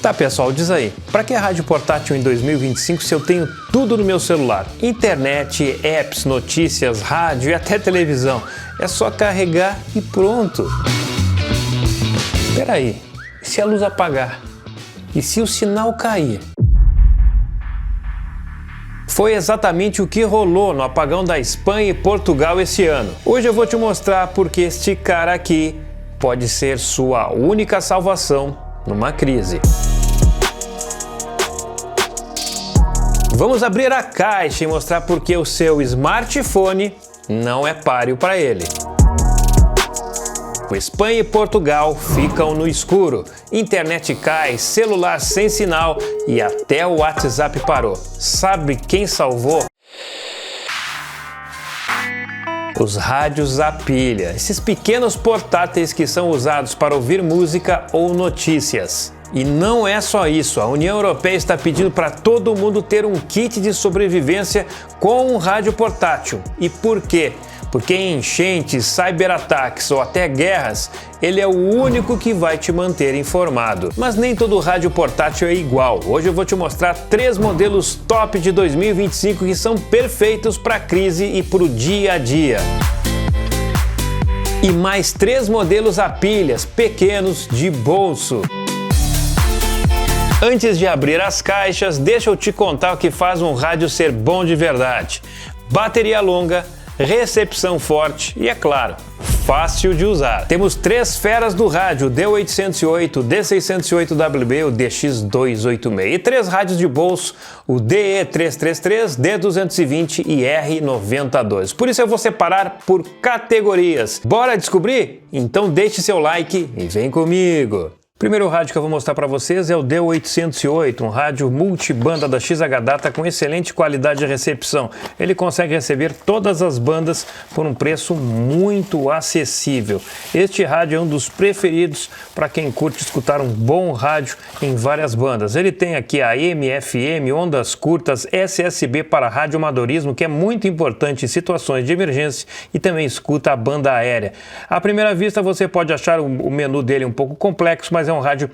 Tá, pessoal, diz aí, para que rádio portátil em 2025 se eu tenho tudo no meu celular? Internet, apps, notícias, rádio e até televisão. É só carregar e pronto. Peraí, e se a luz apagar? E se o sinal cair? Foi exatamente o que rolou no apagão da Espanha e Portugal esse ano. Hoje eu vou te mostrar porque este cara aqui pode ser sua única salvação numa crise. Vamos abrir a caixa e mostrar porque o seu smartphone não é páreo para ele. Espanha e Portugal ficam no escuro, internet cai, celular sem sinal e até o WhatsApp parou. Sabe quem salvou? Os rádios a pilha, esses pequenos portáteis que são usados para ouvir música ou notícias. E não é só isso, a União Europeia está pedindo para todo mundo ter um kit de sobrevivência com um rádio portátil. E por quê? Porque em enchentes, cyberataques ou até guerras, ele é o único que vai te manter informado. Mas nem todo rádio portátil é igual. Hoje eu vou te mostrar 3 modelos top de 2025 que são perfeitos para a crise e para o dia a dia. E mais 3 modelos a pilhas, pequenos, de bolso. Antes de abrir as caixas, deixa eu te contar o que faz um rádio ser bom de verdade. Bateria longa, recepção forte e, é claro, fácil de usar. Temos 3 feras do rádio, o D808, o D608WB, o DX286 e 3 rádios de bolso, o DE333, D220 e R92. Por isso eu vou separar por categorias. Bora descobrir? Então deixe seu like e vem comigo! O primeiro rádio que eu vou mostrar para vocês é o D808, um rádio multibanda da XH Data com excelente qualidade de recepção. Ele consegue receber todas as bandas por um preço muito acessível. Este rádio é um dos preferidos para quem curte escutar um bom rádio em várias bandas. Ele tem aqui AM, FM, ondas curtas, SSB para radioamadorismo, que é muito importante em situações de emergência, e também escuta a banda aérea. À primeira vista você pode achar o menu dele um pouco complexo, mas é um rádio,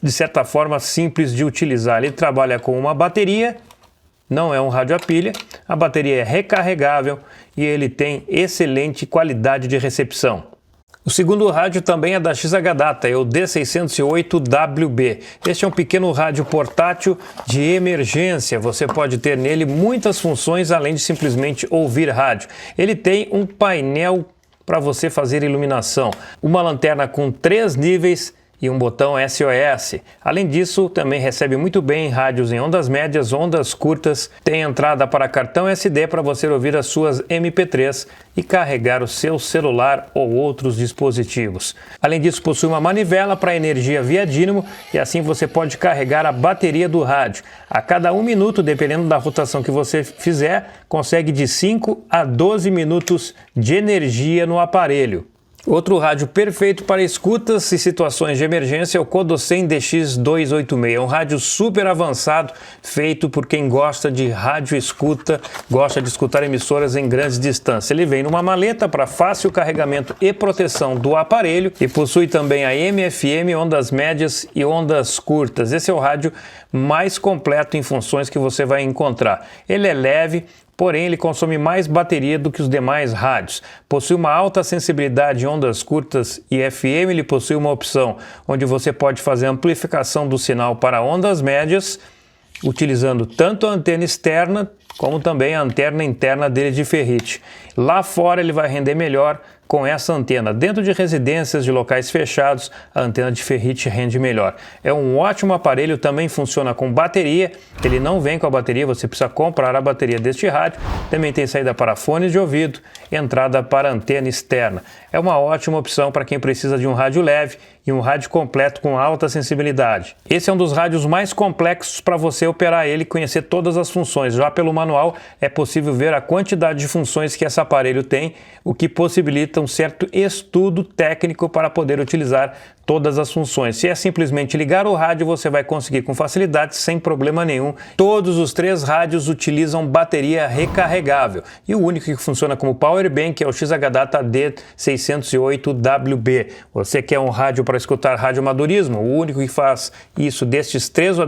de certa forma, simples de utilizar. Ele trabalha com uma bateria, não é um rádio a pilha, a bateria é recarregável e ele tem excelente qualidade de recepção. O segundo rádio também é da XH Data, é o D608WB. Este é um pequeno rádio portátil de emergência. Você pode ter nele muitas funções além de simplesmente ouvir rádio. Ele tem um painel para você fazer iluminação, uma lanterna com 3 níveis e um botão SOS. Além disso, também recebe muito bem rádios em ondas médias, ondas curtas, tem entrada para cartão SD para você ouvir as suas MP3 e carregar o seu celular ou outros dispositivos. Além disso, possui uma manivela para energia via dínamo e assim você pode carregar a bateria do rádio. A cada 1 minuto, dependendo da rotação que você fizer, consegue de 5 a 12 minutos de energia no aparelho. Outro rádio perfeito para escutas e situações de emergência é o Codocem DX286, é um rádio super avançado, feito por quem gosta de rádio escuta, gosta de escutar emissoras em grandes distâncias. Ele vem numa maleta para fácil carregamento e proteção do aparelho e possui também AM, FM, ondas médias e ondas curtas. Esse é o rádio mais completo em funções que você vai encontrar. Ele é leve, porém ele consome mais bateria do que os demais rádios. Possui uma alta sensibilidade em ondas curtas e FM, ele possui uma opção onde você pode fazer amplificação do sinal para ondas médias, utilizando tanto a antena externa como também a antena interna dele de ferrite. Lá fora ele vai render melhor com essa antena. Dentro de residências de locais fechados, a antena de ferrite rende melhor. É um ótimo aparelho, também funciona com bateria. Ele não vem com a bateria, você precisa comprar a bateria deste rádio. Também tem saída para fones de ouvido, entrada para antena externa. É uma ótima opção para quem precisa de um rádio leve e um rádio completo com alta sensibilidade. Esse é um dos rádios mais complexos para você operar ele e conhecer todas as funções. Já pelo manual é possível ver a quantidade de funções que esse aparelho tem, o que possibilita um certo estudo técnico para poder utilizar todas as funções. Se é simplesmente ligar o rádio, você vai conseguir com facilidade, sem problema nenhum. Todos os 3 rádios utilizam bateria recarregável e o único que funciona como power bank é o XH-Data D608WB. Você quer um rádio para escutar radioamadorismo? O único que faz isso dessas 3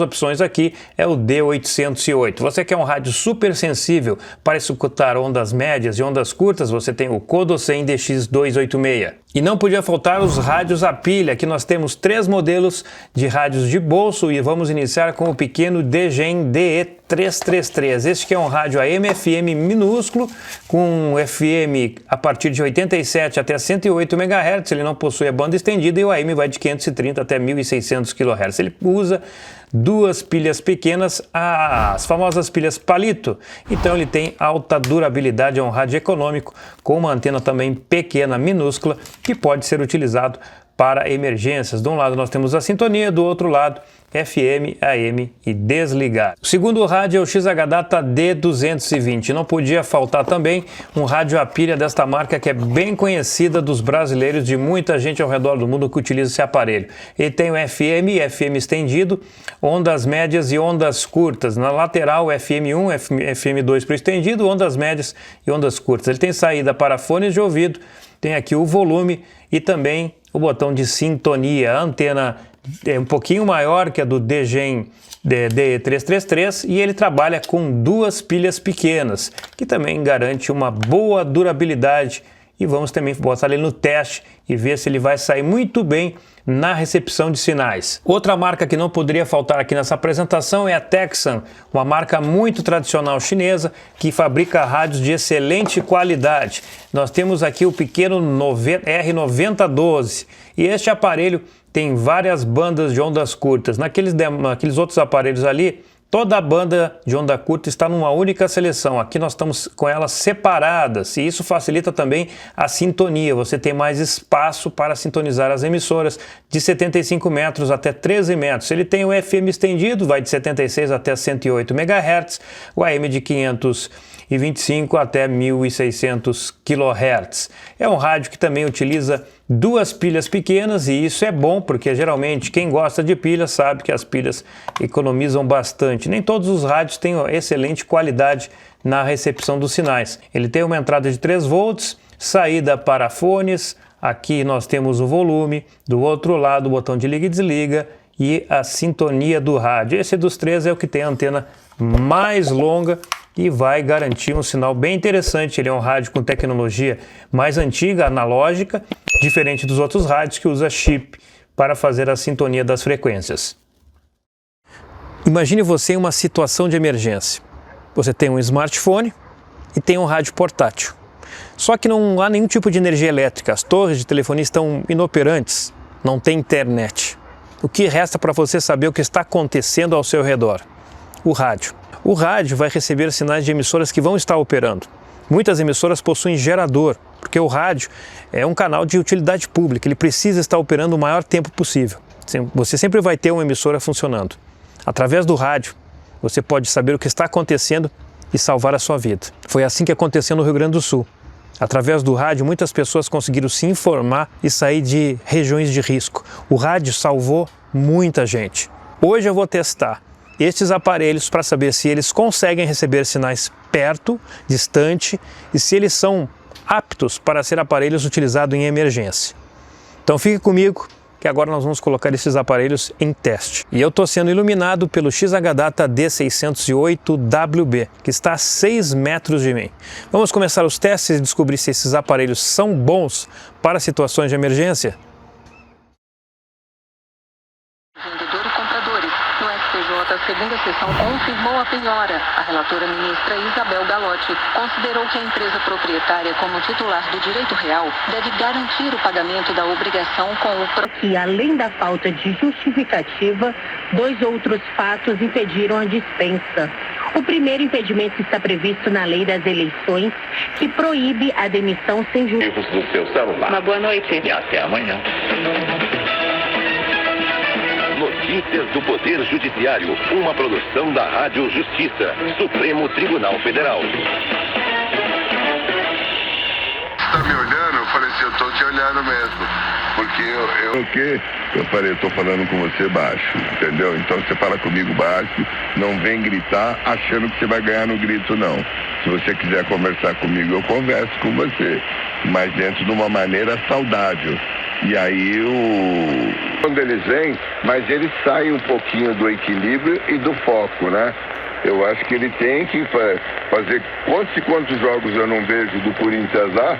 opções aqui é o D808. Você quer um rádio super sensível para escutar ondas médias e ondas curtas? Você tem o Kodo-Sen DX286. E não podia faltar os rádios a pilha. Aqui nós temos 3 modelos de rádios de bolso e vamos iniciar com o pequeno DGEN DE333. Este que é um rádio AM/FM minúsculo, com FM a partir de 87 até 108 MHz. Ele não possui a banda estendida e o AM vai de 530 até 1600 kHz. Ele usa 2 pilhas pequenas, as famosas pilhas palito. Então ele tem alta durabilidade, é um rádio econômico com uma antena também pequena, minúscula, que pode ser utilizado para emergências. De um lado nós temos a sintonia, do outro lado FM, AM e desligar. O segundo rádio é o XH-Data D220. Não podia faltar também um rádio a pilha desta marca que é bem conhecida dos brasileiros, de muita gente ao redor do mundo que utiliza esse aparelho. Ele tem o FM, FM estendido, ondas médias e ondas curtas. Na lateral, FM1, FM2 para o estendido, ondas médias e ondas curtas. Ele tem saída para fones de ouvido, tem aqui o volume e também o botão de sintonia. A antena é um pouquinho maior que a do DGEN DE333 e ele trabalha com 2 pilhas pequenas, que também garante uma boa durabilidade. E vamos também botar ele no teste e ver se ele vai sair muito bem na recepção de sinais. Outra marca que não poderia faltar aqui nessa apresentação é a Tecsun, uma marca muito tradicional chinesa que fabrica rádios de excelente qualidade. Nós temos aqui o pequeno R9012 e este aparelho tem várias bandas de ondas curtas. Naqueles outros aparelhos ali, toda a banda de onda curta está numa única seleção. Aqui nós estamos com elas separadas e isso facilita também a sintonia. Você tem mais espaço para sintonizar as emissoras de 75 metros até 13 metros. Ele tem o FM estendido, vai de 76 até 108 MHz, o AM de 525 até 1600 kHz. É um rádio que também utiliza 2 pilhas pequenas e isso é bom porque geralmente quem gosta de pilhas sabe que as pilhas economizam bastante. Nem todos os rádios têm excelente qualidade na recepção dos sinais. Ele tem uma entrada de 3 volts, saída para fones, aqui nós temos o volume, do outro lado o botão de liga e desliga e a sintonia do rádio. Esse dos 3 é o que tem a antena mais longa e vai garantir um sinal bem interessante. Ele é um rádio com tecnologia mais antiga, analógica, diferente dos outros rádios que usa chip para fazer a sintonia das frequências. Imagine você em uma situação de emergência. Você tem um smartphone e tem um rádio portátil. Só que não há nenhum tipo de energia elétrica, as torres de telefonia estão inoperantes, não tem internet. O que resta para você saber o que está acontecendo ao seu redor? O rádio. O rádio vai receber sinais de emissoras que vão estar operando. Muitas emissoras possuem gerador, porque o rádio é um canal de utilidade pública, ele precisa estar operando o maior tempo possível. Você sempre vai ter uma emissora funcionando. Através do rádio, você pode saber o que está acontecendo e salvar a sua vida. Foi assim que aconteceu no Rio Grande do Sul. Através do rádio, muitas pessoas conseguiram se informar e sair de regiões de risco. O rádio salvou muita gente. Hoje eu vou testar estes aparelhos para saber se eles conseguem receber sinais perto, distante e se eles são aptos para ser aparelhos utilizados em emergência. Então fique comigo que agora nós vamos colocar esses aparelhos em teste. E eu estou sendo iluminado pelo XH-Data D608WB, que está a 6 metros de mim. Vamos começar os testes e descobrir se esses aparelhos são bons para situações de emergência. Vendedor e compradores. No STJ, a segunda sessão confirmou a penhora. A relatora ministra Isabel Galotti considerou que a empresa proprietária, como titular do direito real, deve garantir o pagamento da obrigação com o... Que, além da falta de justificativa, 2 outros fatos impediram a dispensa. O primeiro impedimento está previsto na Lei das Eleições, que proíbe a demissão sem justificativa. Do seu celular. Uma boa noite. E até amanhã. Notícias do Poder Judiciário, uma produção da Rádio Justiça, Supremo Tribunal Federal. Tá me olhando? Eu falei assim, eu tô te olhando. atrapalhando mesmo. Porque O quê? Eu falei, eu tô falando com você baixo, entendeu? Então você fala comigo baixo, não vem gritar achando que você vai ganhar no grito, não. Se você quiser conversar comigo, eu converso com você, mas dentro de uma maneira saudável. E aí quando eles vêm, mas eles saem um pouquinho do equilíbrio e do foco, né? Eu acho que ele tem que fazer quantos jogos eu não vejo do Corinthians lá.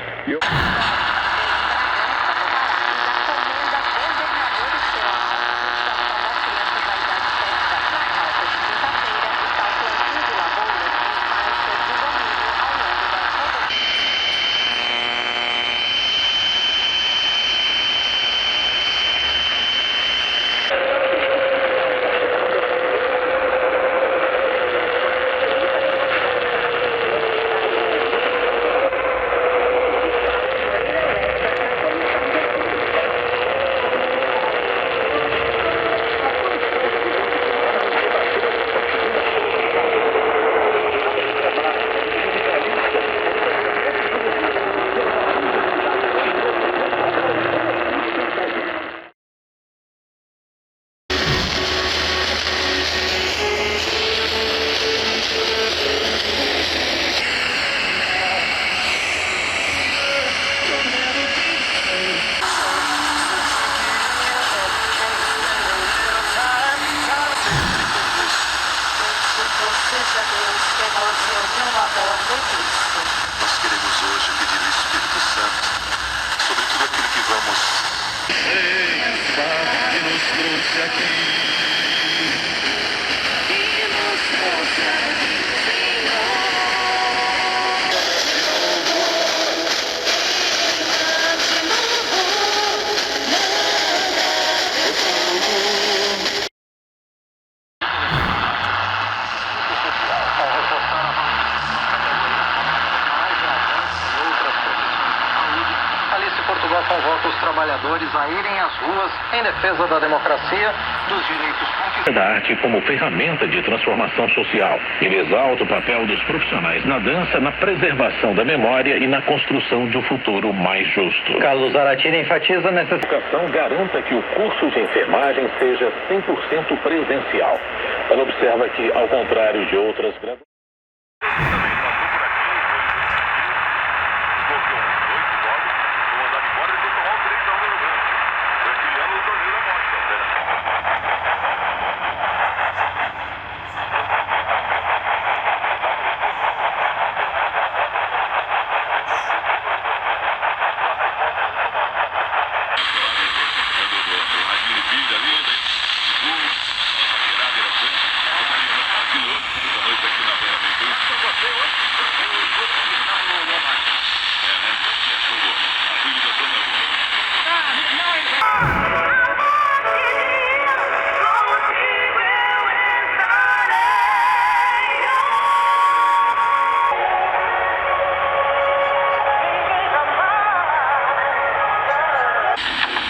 Nós queremos hoje pedir ao Espírito Santo sobre tudo aquilo que vamos. Que nos trouxe aqui e nos trouxe aqui, Portugal convoca os trabalhadores a irem às ruas em defesa da democracia, dos direitos conquistados. Da arte como ferramenta de transformação social. Ele exalta o papel dos profissionais na dança, na preservação da memória e na construção de um futuro mais justo. Carlos Zaratina enfatiza nessa educação garanta que o curso de enfermagem seja 100% presencial. Ela observa que, ao contrário de outras graduações,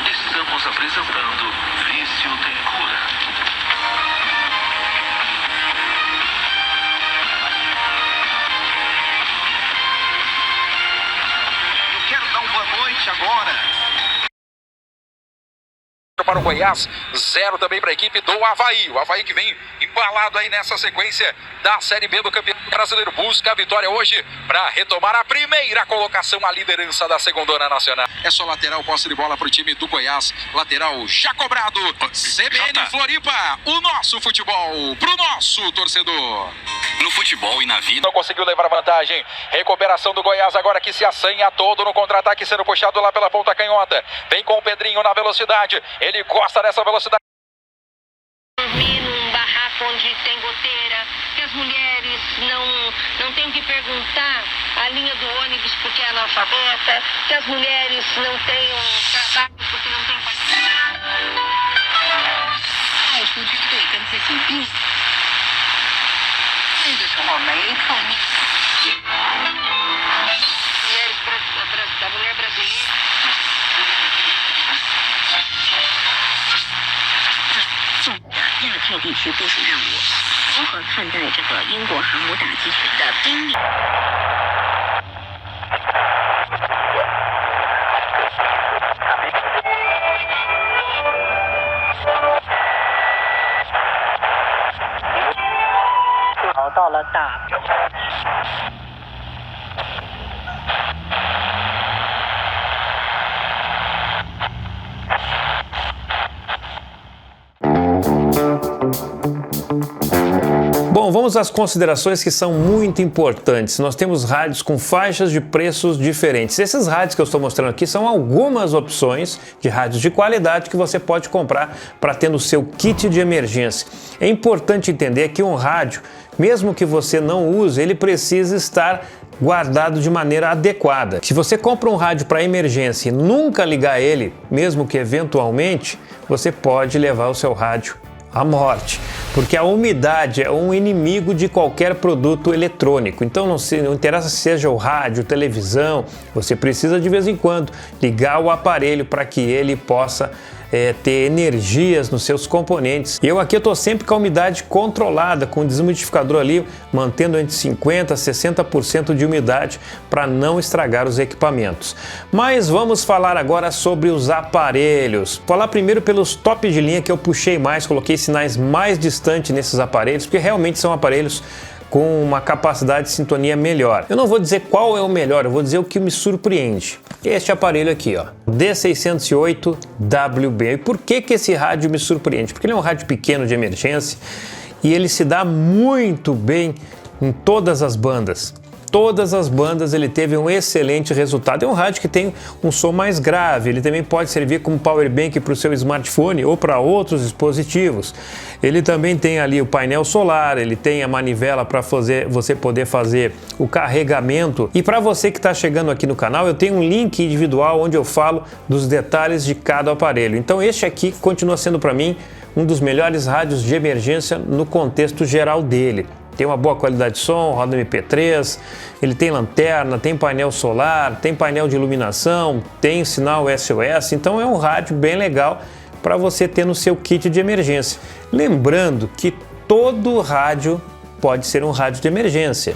Estamos apresentando Vício Tem Cura. Eu quero dar uma boa noite agora. Para o Goiás, 0 também para a equipe do Avaí. O Avaí que vem embalado aí nessa sequência da Série B do Campeonato Brasileiro. Busca a vitória hoje para retomar a primeira colocação, a liderança da Segundona Nacional. É só lateral, posse de bola para o time do Goiás. Lateral já cobrado. CBN Floripa, o nosso futebol pro nosso torcedor. No futebol e na vida. Não conseguiu levar a vantagem. Recuperação do Goiás agora que se assanha todo no contra-ataque, sendo puxado lá pela ponta canhota. Vem com o Pedrinho na velocidade. Ele gosta dessa velocidade. Dormir num barraco onde tem goteira, que as mulheres não têm que perguntar a linha do ônibus porque é analfabeta, que as mulheres não tenham trabalho porque não têm paciência. 派出军队跟自己比，那个时候没碰面。da mulher brasileira. 亚太地区部署任务，如何看待这个英国航母打击群的兵力？ vamos às considerações que são muito importantes. Nós temos rádios com faixas de preços diferentes. Esses rádios que eu estou mostrando aqui são algumas opções de rádios de qualidade que você pode comprar para ter no seu kit de emergência. É importante entender que um rádio, mesmo que você não use, ele precisa estar guardado de maneira adequada. Se você compra um rádio para emergência e nunca ligar ele, mesmo que eventualmente, você pode levar o seu rádio à morte, porque a umidade é um inimigo de qualquer produto eletrônico. Então não interessa se seja o rádio, televisão, você precisa de vez em quando ligar o aparelho para que ele possa ter energias nos seus componentes. Eu aqui estou sempre com a umidade controlada, com o desumidificador ali, mantendo entre 50% a 60% de umidade para não estragar os equipamentos. Mas vamos falar agora sobre os aparelhos. Falar primeiro pelos top de linha que eu puxei mais, coloquei sinais mais distantes nesses aparelhos, porque realmente são aparelhos com uma capacidade de sintonia melhor. Eu não vou dizer qual é o melhor, eu vou dizer o que me surpreende. Este aparelho aqui, ó, D608WB. E por que esse rádio me surpreende? Porque ele é um rádio pequeno de emergência e ele se dá muito bem em todas as bandas. Todas as bandas ele teve um excelente resultado. É um rádio que tem um som mais grave, ele também pode servir como power bank para o seu smartphone ou para outros dispositivos. Ele também tem ali o painel solar, ele tem a manivela para você poder fazer o carregamento. E para você que está chegando aqui no canal, eu tenho um link individual onde eu falo dos detalhes de cada aparelho. Então este aqui continua sendo para mim um dos melhores rádios de emergência no contexto geral dele. Tem uma boa qualidade de som, roda MP3, ele tem lanterna, tem painel solar, tem painel de iluminação, tem sinal SOS, então é um rádio bem legal para você ter no seu kit de emergência. Lembrando que todo rádio pode ser um rádio de emergência.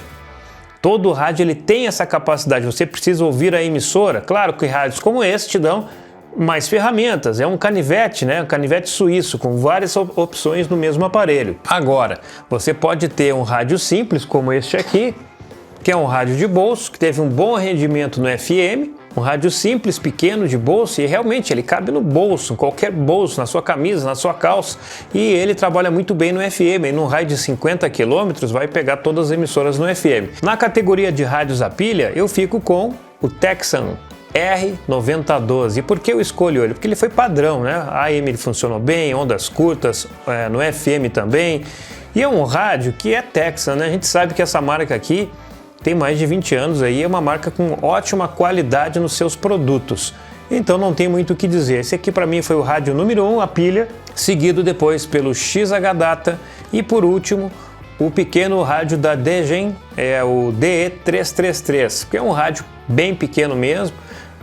Todo rádio ele tem essa capacidade, você precisa ouvir a emissora. Claro que rádios como esse te dão mais ferramentas, é um canivete, né? Um canivete suíço com várias opções no mesmo aparelho. Agora, você pode ter um rádio simples como este aqui, que é um rádio de bolso, que teve um bom rendimento no FM, um rádio simples, pequeno, de bolso, e realmente ele cabe no bolso, em qualquer bolso, na sua camisa, na sua calça, e ele trabalha muito bem no FM, e num raio de 50 km vai pegar todas as emissoras no FM. Na categoria de rádios a pilha, eu fico com o Texan R9012. E por que eu escolho ele? Porque ele foi padrão, né? A AM ele funcionou bem, ondas curtas, no FM também. E é um rádio que é Texan, né? A gente sabe que essa marca aqui tem mais de 20 anos aí, é uma marca com ótima qualidade nos seus produtos. Então não tem muito o que dizer. Esse aqui para mim foi o rádio número 1, a pilha, seguido depois pelo XH-Data e por último o pequeno rádio da Degen, o DE333, que é um rádio bem pequeno mesmo.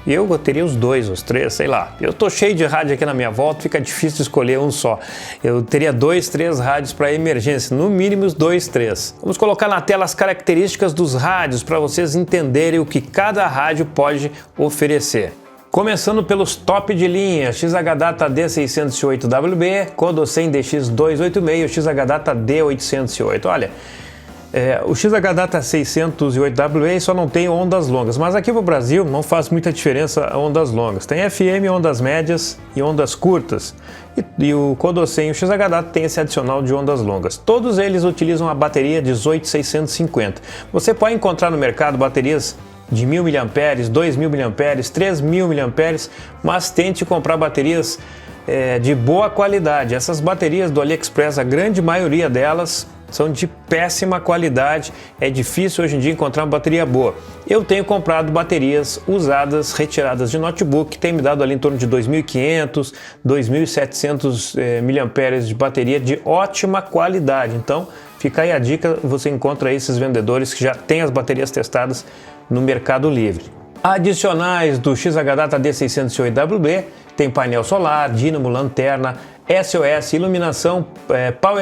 Eu teria os dois, os três, sei lá. Eu tô cheio de rádio aqui na minha volta, fica difícil escolher um só. Eu teria 2, 3 rádios para emergência, no mínimo os 2, 3. Vamos colocar na tela as características dos rádios para vocês entenderem o que cada rádio pode oferecer. Começando pelos top de linha, XH-Data D608WB, Condosen DX286, XH-Data D808. Olha, o XH-Data 608WB só não tem ondas longas, mas aqui no Brasil não faz muita diferença ondas longas. Tem FM, ondas médias e ondas curtas. E o Condosen e o XH-Data tem esse adicional de ondas longas. Todos eles utilizam a bateria 18650. Você pode encontrar no mercado baterias de 1000 mAh, 2000 mAh, 3000 mAh, mas tente comprar baterias de boa qualidade. Essas baterias do AliExpress, a grande maioria delas são de péssima qualidade, é difícil hoje em dia encontrar uma bateria boa. Eu tenho comprado baterias usadas, retiradas de notebook, que tem me dado ali em torno de 2.500, 2.700 mAh de bateria de ótima qualidade. Então fica aí a dica, você encontra aí esses vendedores que já têm as baterias testadas no Mercado Livre. Adicionais do XH-Data D608WB, tem painel solar, dínamo, lanterna, SOS, iluminação,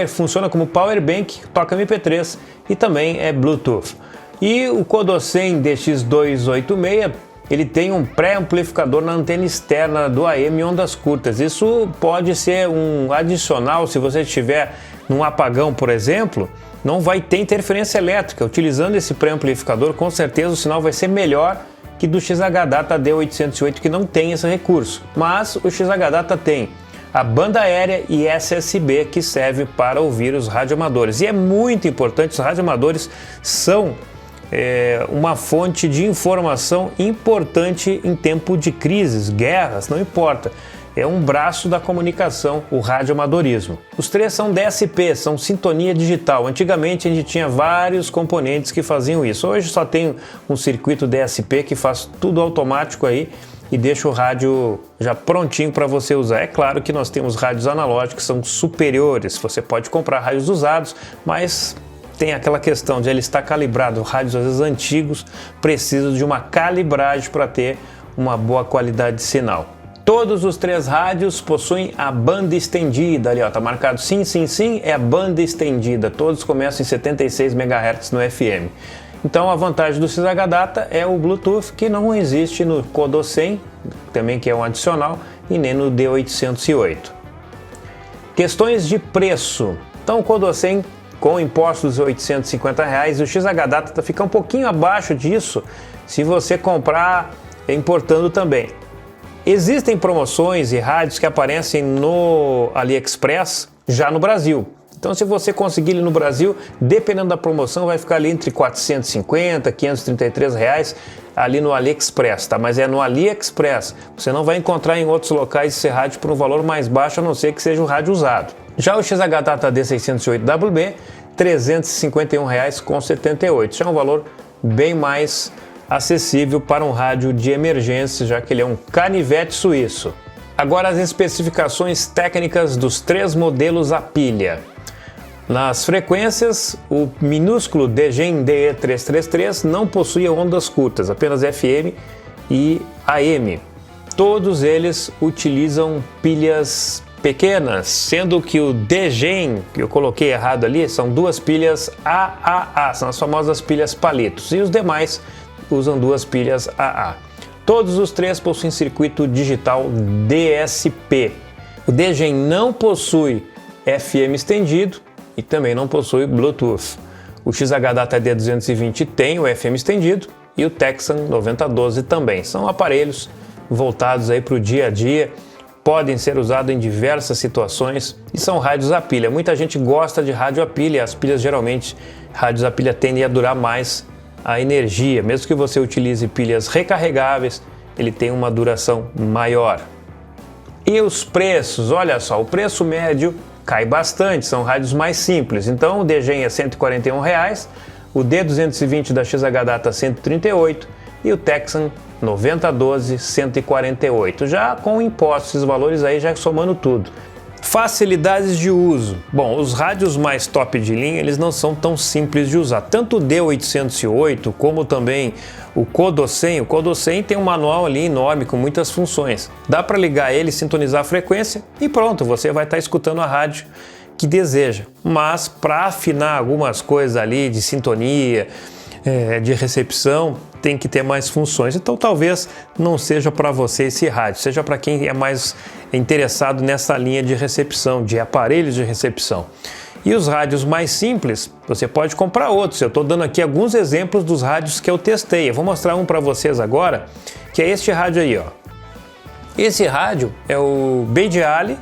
funciona como power bank, toca MP3 e também é Bluetooth. E o Condosen DX286, ele tem um pré-amplificador na antena externa do AM ondas curtas. Isso pode ser um adicional se você estiver num apagão, por exemplo, não vai ter interferência elétrica. Utilizando esse pré-amplificador, com certeza o sinal vai ser melhor que do XH-Data D808, que não tem esse recurso, mas o XH-Data tem. a banda aérea e SSB, que serve para ouvir os radioamadores. E é muito importante, os radioamadores são uma fonte de informação importante em tempo de crises, guerras, não importa. É um braço da comunicação, o radioamadorismo. Os três são DSP, são sintonia digital. Antigamente a gente tinha vários componentes que faziam isso. Hoje só tem um circuito DSP que faz tudo automático aí e deixa o rádio já prontinho para você usar. É claro que nós temos rádios analógicos que são superiores. Você pode comprar rádios usados, mas tem aquela questão de ele estar calibrado. Rádios às vezes antigos precisam de uma calibragem para ter uma boa qualidade de sinal. Todos os três rádios possuem a banda estendida, ali ó, tá marcado sim, sim, sim, é a banda estendida. Todos começam em 76 MHz no FM. Então a vantagem do CZH Data é o Bluetooth, que não existe no Kodo 100, também que é um adicional, e nem no D808. Questões de preço. Então o Kodo 100 com impostos de R$ 850 e o XH Data fica um pouquinho abaixo disso se você comprar importando também. Existem promoções e rádios que aparecem no AliExpress já no Brasil. Então, se você conseguir ele no Brasil, dependendo da promoção, vai ficar ali entre 450 e 533 reais ali no AliExpress, tá? Mas é no AliExpress. Você não vai encontrar em outros locais esse rádio por um valor mais baixo, a não ser que seja um rádio usado. Já o XH Data D608WB, R$ 351,78. Já é um valor bem mais acessível para um rádio de emergência, já que ele é um canivete suíço. Agora as especificações técnicas dos três modelos a pilha. Nas frequências, o minúsculo DGEN DE333 não possui ondas curtas, apenas FM e AM. Todos eles utilizam pilhas pequenas, sendo que o DGEN, que eu coloquei errado ali, são duas pilhas AAA, são as famosas pilhas palitos, e os demais usam duas pilhas AA. Todos os três possuem circuito digital DSP. O DGEN não possui FM estendido e também não possui Bluetooth. O XH Data D220 tem o FM estendido e o Texan 9012 também. São aparelhos voltados aí para o dia a dia, podem ser usados em diversas situações e são rádios a pilha. Muita gente gosta de rádio a pilha, as pilhas geralmente, rádios a pilha tendem a durar mais a energia, mesmo que você utilize pilhas recarregáveis, ele tem uma duração maior. E os preços, olha só, o preço médio cai bastante, são rádios mais simples. Então o DGEN é R$ 141, o D220 da XH Data R$ 138 e o Texan 9012 R$ 148. Já com impostos, esses valores aí já somando tudo. Facilidades de uso. Bom, os rádios mais top de linha, eles não são tão simples de usar. Tanto o D808 como também o Kodo 100. O Kodo 100 tem um manual ali enorme com muitas funções. Dá para ligar ele, sintonizar a frequência e pronto, você vai estar escutando a rádio que deseja. Mas para afinar algumas coisas ali de sintonia, de recepção, tem que ter mais funções. Então talvez não seja para você esse rádio, seja para quem é mais interessado nessa linha de recepção, de aparelhos de recepção. E os rádios mais simples, você pode comprar outros. Eu estou dando aqui alguns exemplos dos rádios que eu testei. Eu vou mostrar um para vocês agora, que é este rádio aí, ó. Esse rádio é o Beidiale.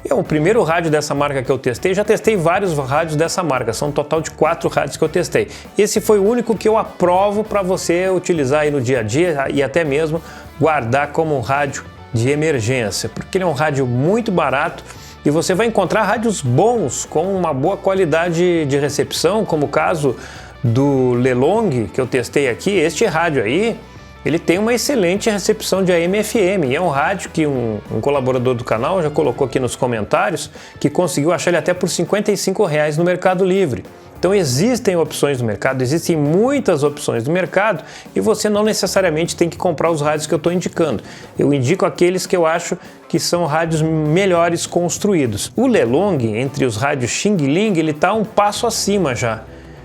É o primeiro rádio dessa marca que eu testei. Já testei vários rádios dessa marca, são um total de 4 rádios que eu testei. Esse foi o único que eu aprovo para você utilizar aí no dia a dia e até mesmo guardar como um rádio de emergência, porque ele é um rádio muito barato e você vai encontrar rádios bons com uma boa qualidade de recepção, como o caso do Lelong que eu testei aqui. Este rádio aí, ele tem uma excelente recepção de AM e FM, e é um rádio que um colaborador do canal já colocou aqui nos comentários que conseguiu achar ele até por R$ 55 no Mercado Livre. Então existem opções no mercado, existem muitas opções no mercado e você não necessariamente tem que comprar os rádios que eu estou indicando. Eu indico aqueles que eu acho que são rádios melhores construídos. O Lelong, entre os rádios Xing Ling, ele está um passo acima já.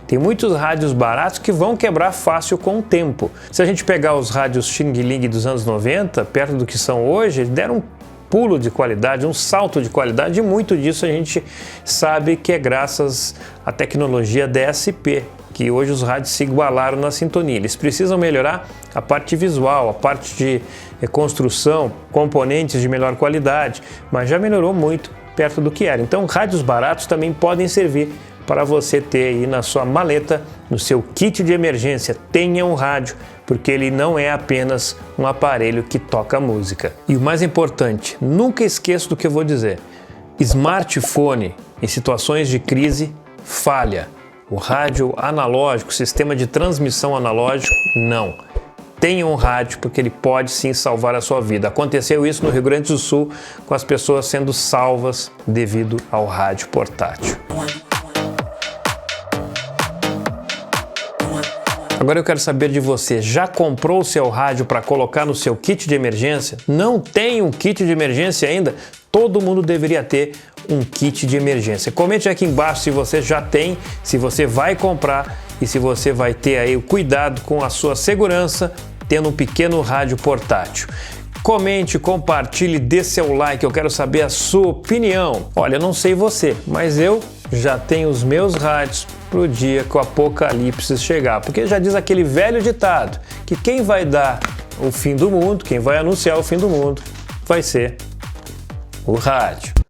Tem muitos rádios baratos que vão quebrar fácil com o tempo. Se a gente pegar os rádios Xing Ling dos anos 90, perto do que são hoje, eles deram pulo de qualidade, um salto de qualidade, e muito disso a gente sabe que é graças à tecnologia DSP, que hoje os rádios se igualaram na sintonia. Eles precisam melhorar a parte visual, a parte de construção, componentes de melhor qualidade, mas já melhorou muito perto do que era. Então, rádios baratos também podem servir para você ter aí na sua maleta, no seu kit de emergência. Tenha um rádio, porque ele não é apenas um aparelho que toca música. E o mais importante, nunca esqueça do que eu vou dizer. Smartphone, em situações de crise, falha. O rádio analógico, sistema de transmissão analógico, não. Tenha um rádio, porque ele pode sim salvar a sua vida. Aconteceu isso no Rio Grande do Sul, com as pessoas sendo salvas devido ao rádio portátil. Agora eu quero saber de você, já comprou o seu rádio para colocar no seu kit de emergência? Não tem um kit de emergência ainda? Todo mundo deveria ter um kit de emergência. Comente aqui embaixo se você já tem, se você vai comprar e se você vai ter aí o cuidado com a sua segurança tendo um pequeno rádio portátil. Comente, compartilhe, dê seu like, eu quero saber a sua opinião. Olha, eu não sei você, mas eu já tenho os meus rádios pro dia que o apocalipse chegar, porque já diz aquele velho ditado que quem vai dar o fim do mundo, quem vai anunciar o fim do mundo, vai ser o rádio.